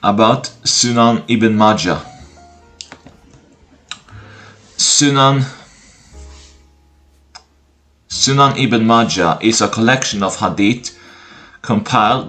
About Sunan ibn Majah. Sunan ibn Majah is a collection of hadith compiled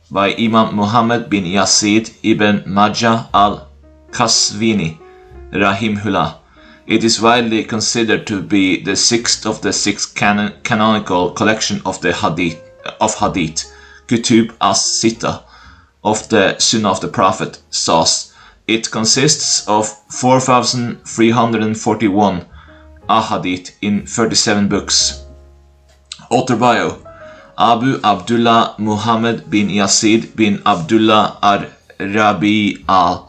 by Imam Muhammad bin Yazid ibn Majah al-Qazwini, rahimahullah. It is widely considered to be the sixth of the six canonical collection of hadith, Kutub as-Sittah, of the Sunnah of the Prophet, Sauce. It consists of 4,341 ahadith in 37 books. Author bio: Abu Abdullah Muhammad bin Yazid bin Abdullah al-Rabi al-Qazwini,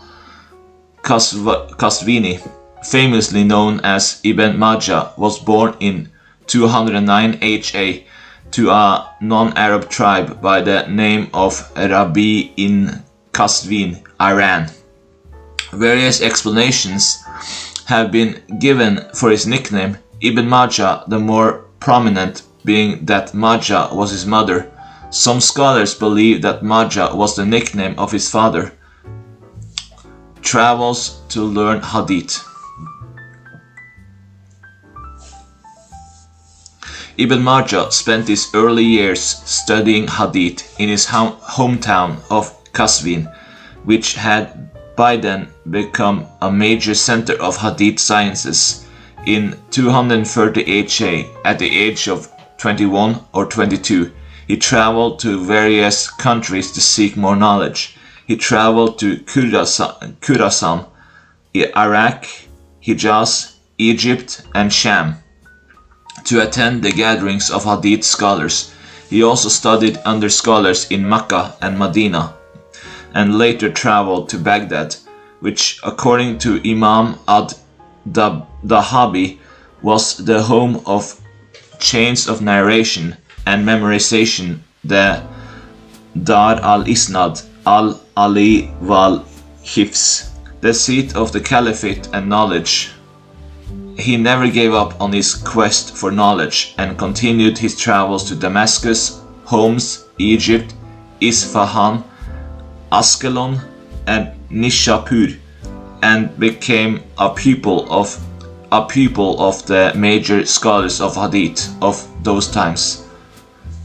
famously known as Ibn Majah, was born in 209 HA to a non-Arab tribe by the name of Rabi in Qazvin, Iran. Various explanations have been given for his nickname, Ibn Majah, the more prominent being that Majah was his mother. Some scholars believe that Majah was the nickname of his father. Travels to learn hadith. Ibn Majah spent his early years studying hadith in his hometown of Qazvin, which had by then become a major center of hadith sciences. In 230 HA, at the age of 21 or 22, he traveled to various countries to seek more knowledge. He traveled to Khurasan, Iraq, Hijaz, Egypt, and Sham to attend the gatherings of hadith scholars. He also studied under scholars in Mecca and Medina, and later traveled to Baghdad, which, according to Imam ad-Dahabi, was the home of chains of narration and memorization, the Dar al-Isnad al-Ali wal-Hifz, the seat of the caliphate and knowledge. He never gave up on his quest for knowledge and continued his travels to Damascus, Homs, Egypt, Isfahan, Askelon, and Nishapur, and became a pupil of the major scholars of hadith of those times.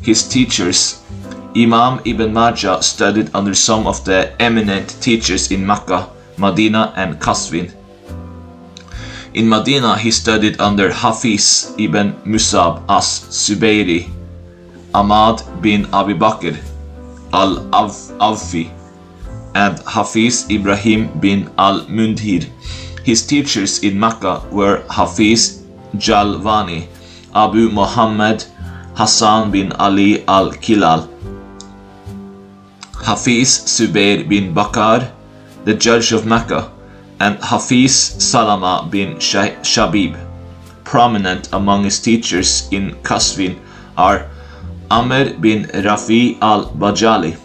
His teachers: Imam Ibn Majah studied under some of the eminent teachers in Mecca, Medina, and Qazvin. In Medina, he studied under Hafiz ibn Musab as-Subayri, Ahmad bin Abi Bakr al-Awfi, and Hafiz Ibrahim bin al-Mundhir. His teachers in Mecca were Hafiz Jalwani, Abu Muhammad Hassan bin Ali al-Kilal, Hafiz Subayr bin Bakar, the judge of Mecca, and Hafiz Salama bin Shabib. Prominent among his teachers in Qazvin are Amr bin Rafi al-Bajali,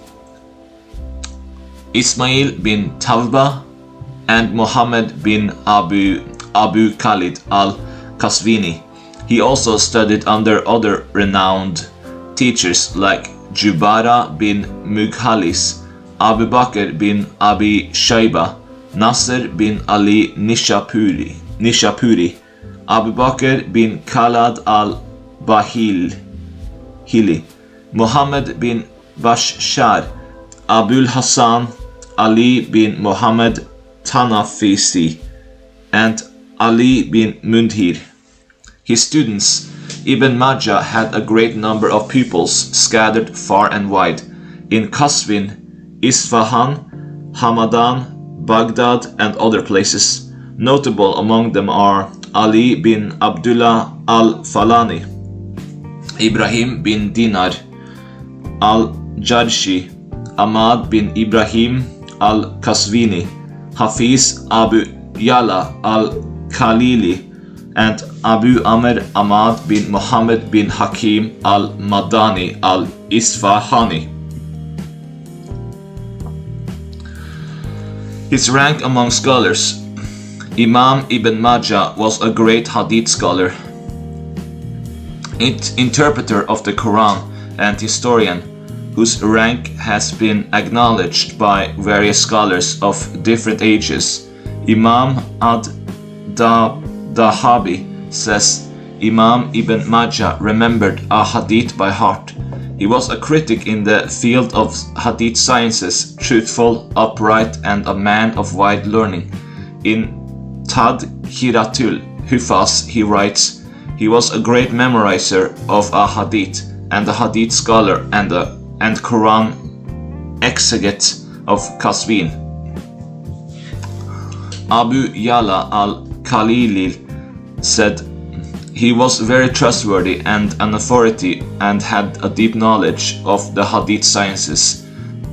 Ismail bin Tawba, and Muhammad bin Abu Khalid al-Qazvini. He also studied under other renowned teachers like Jubara bin Mughaliz, Abu Bakr bin Abi Shayba, Nasr bin Ali Nishapuri, Abu Bakr bin Khalad al-Bahili, Muhammad bin Bashar, Abul Hassan, Ali bin Muhammad Tanafisi, and Ali bin Mundhir. His students: Ibn Majah had a great number of pupils scattered far and wide in Qazvin, Isfahan, Hamadan, Baghdad, and other places. Notable among them are Ali bin Abdullah al-Falani, Ibrahim bin Dinar al-Jarshi, Ahmad bin Ibrahim al-Qazvini, Hafiz Abu Yala al-Khalili, and Abu Amr Ahmad bin Muhammad bin Hakim al-Madani al-Isfahani. His rank among scholars: Imam Ibn Majah was a great hadith scholar, interpreter of the Quran, and historian whose rank has been acknowledged by various scholars of different ages. Imam ad-Dahabi says Imam Ibn Majah remembered a hadith by heart. He was a critic in the field of hadith sciences, truthful, upright, and a man of wide learning. In Tadhkiratul Hufaz he writes, he was a great memorizer of a hadith, and a hadith scholar and Quran exegete of Qazvin. Abu Yala al-Khalili said, he was very trustworthy and an authority and had a deep knowledge of the hadith sciences.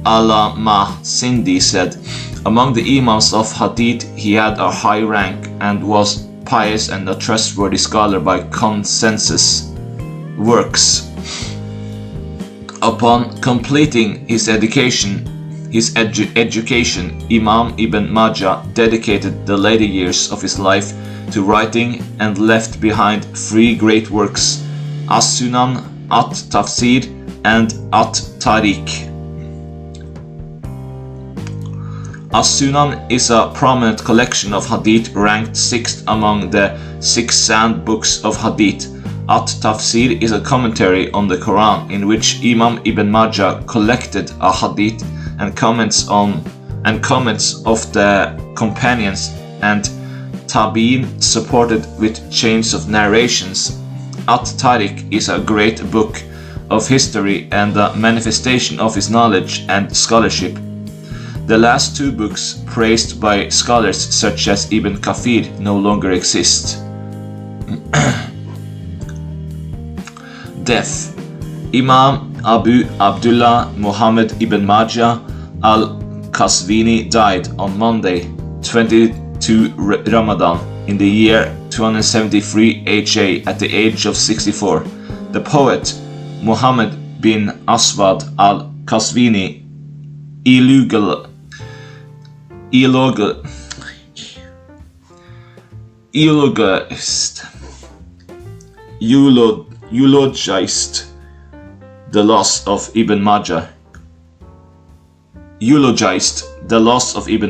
Allama Sindi said, among the imams of hadith he had a high rank and was pious and a trustworthy scholar by consensus. Works. Upon completing his education, Imam Ibn Majah dedicated the later years of his life to writing and left behind 3 great works, As-Sunan, At-Tafsir, and At-Tariq. As-Sunan is a prominent collection of hadith ranked 6th among the 6 sound books of hadith. At-Tafsir is a commentary on the Quran in which Imam Ibn Majah collected a hadith and comments of the companions and Tabi'in supported with chains of narrations. At-Tariq is a great book of history and a manifestation of his knowledge and scholarship. The last 2 books, praised by scholars such as Ibn Kathir, no longer exist. Death. Imam Abu Abdullah Muhammad Ibn Majah al-Qazvini died on Monday, 22 Ramadan, in the year 273 HA at the age of 64. The poet Muhammad bin Aswad al-Qazvini eulogized the loss of Ibn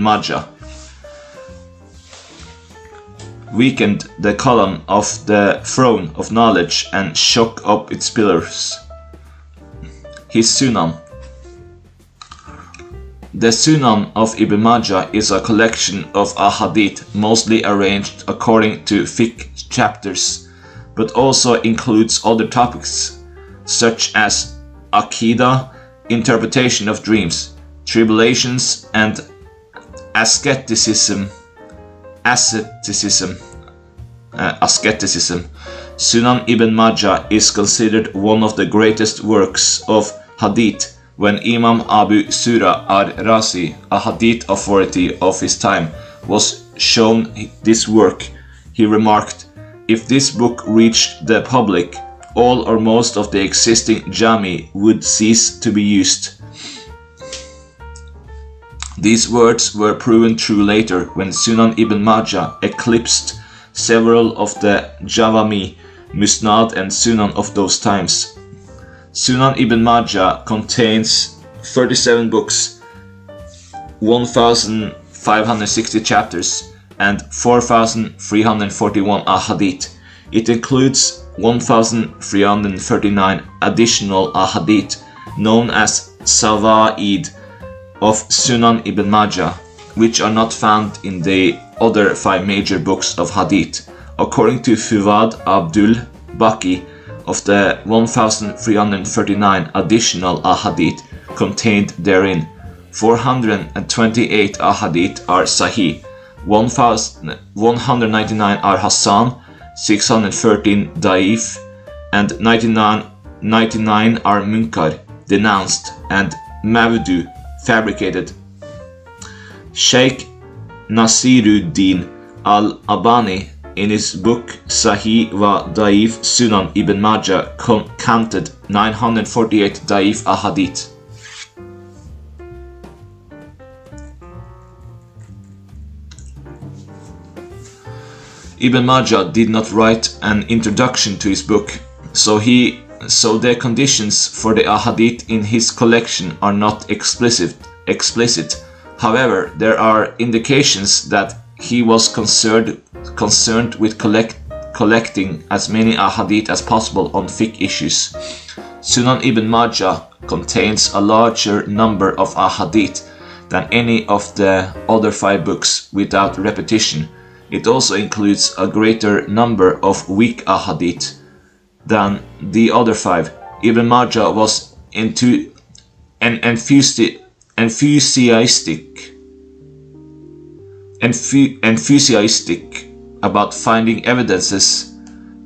Majah. Weakened the column of the throne of knowledge and shook up its pillars. His Sunan. The Sunan of Ibn Majah is a collection of ahadith mostly arranged according to fiqh chapters, but also includes other topics such as Aqidah, interpretation of dreams, tribulations, and asceticism. Sunan Ibn Majah is considered one of the greatest works of hadith. When Imam Abu Surah al-Razi, a hadith authority of his time, was shown this work, he remarked, if this book reached the public, all or most of the existing jami would cease to be used. These words were proven true later when Sunan Ibn Majah eclipsed several of the Jawami, Musnad and Sunan of those times. Sunan Ibn Majah contains 37 books, 1,560 chapters, and 4,341 ahadith. It includes 1,339 additional ahadith known as Sawaid of Sunan Ibn Majah, which are not found in the other 5 major books of hadith. According to Fuad Abdul Baqi, of the 1,339 additional ahadith contained therein, 428 ahadith are sahih, 199 are hasan, 613 da'if, and 99 are munkar, denounced, and mawdu, fabricated. Sheikh Nasiruddin al-Albani in his book Sahih wa Da'if Sunan Ibn Majah counted 948 Da'if ahadith. Ibn Majah did not write an introduction to his book, so he so the conditions for the ahadith in his collection are not explicit. However, there are indications that he was concerned with collecting as many ahadith as possible on fiqh issues. Sunan ibn Majah contains a larger number of ahadith than any of the other 5 books without repetition. It also includes a greater number of weak ahadith than the other 5. Ibn Majah was enthusiastic about finding evidences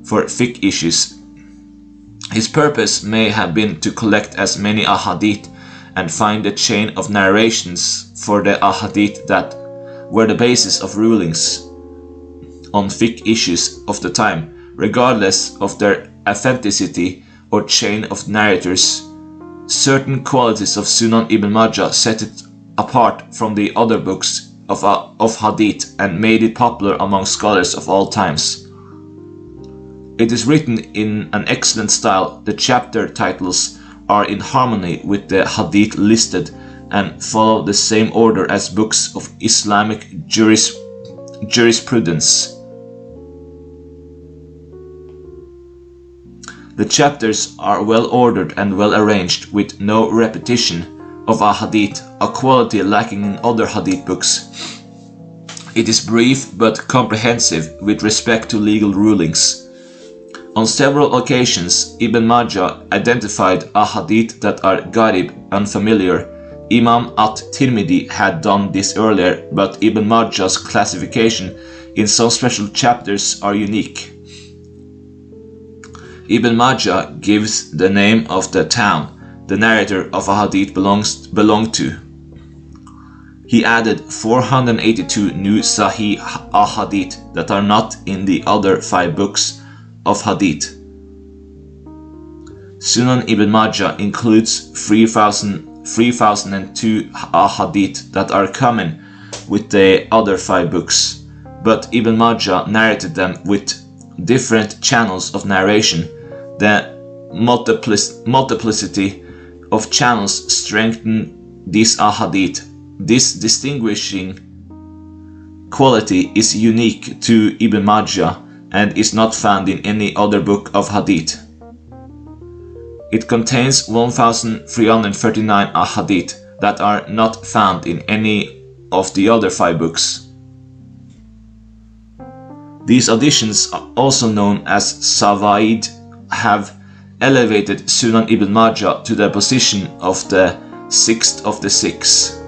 for fiqh issues. His purpose may have been to collect as many ahadith and find a chain of narrations for the ahadith that were the basis of rulings on fiqh issues of the time, regardless of their authenticity or chain of narrators. Certain qualities of Sunan ibn Majah set it apart from the other books of hadith and made it popular among scholars of all times. It is written in an excellent style. The chapter titles are in harmony with the hadith listed and follow the same order as books of Islamic jurisprudence. The chapters are well ordered and well arranged, with no repetition of a hadith, a quality lacking in other hadith books. It is brief but comprehensive with respect to legal rulings. On several occasions, Ibn Majah identified ahadith that are gharib, unfamiliar. Imam at-Tirmidhi had done this earlier, but Ibn Majah's classification in some special chapters are unique. Ibn Majah gives the name of the town the narrator of a hadith belonged to. He added 482 new Sahih ahadith that are not in the other 5 books of hadith. Sunan ibn Majah includes 3,002 ahadith that are common with the other 5 books, but Ibn Majah narrated them with different channels of narration. The multiplicity of channels strengthen these ahadith. This distinguishing quality is unique to Ibn Majah and is not found in any other book of hadith. It contains 1,339 ahadith that are not found in any of the other 5 books. These additions, also known as Sawaid, have elevated Sunan ibn Majah to the position of the 6th of the 6.